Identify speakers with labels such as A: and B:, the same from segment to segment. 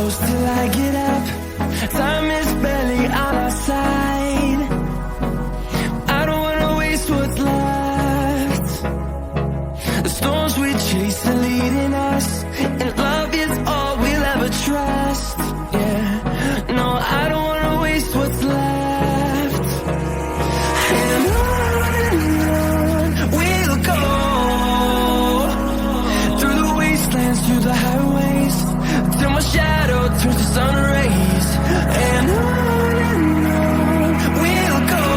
A: close till I get up. Time is barely on our side. I don't wanna waste what's left. The storms we chase are leading us, and love is all we'll ever trust. Yeah, no, I don't wanna waste what's left. And on we'll go, through the wastelands, through the highways, till my shadow turns to sun rays. And on we'll go,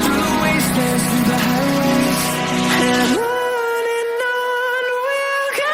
A: through the wastelands, through the highways, and on we'll go.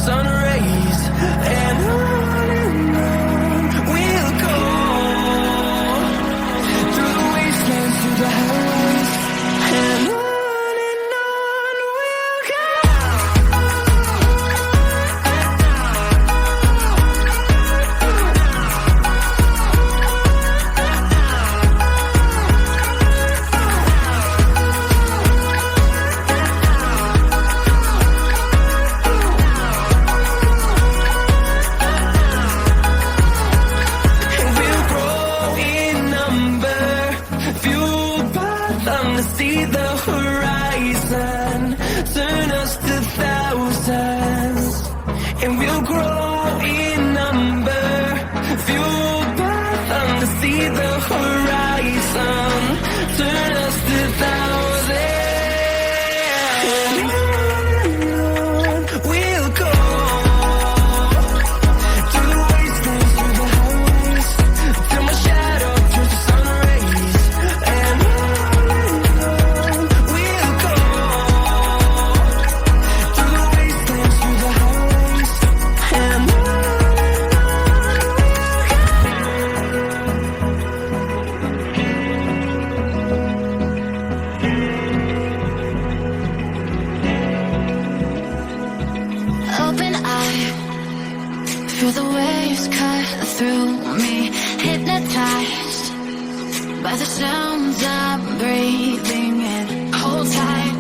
A: Sun rays, and on we'll go, through the wastelands, through the highways, and on we'll go. See the horizon, turn us to thousands, and we'll grow in number, fueled by them to see the horizon, turn us to thousands. We'll go, through the wastelands, through the highways, till my shadow turns to sun rays, and feel the waves cut through me, hypnotized by the sounds I'm breathing in. Hold tight,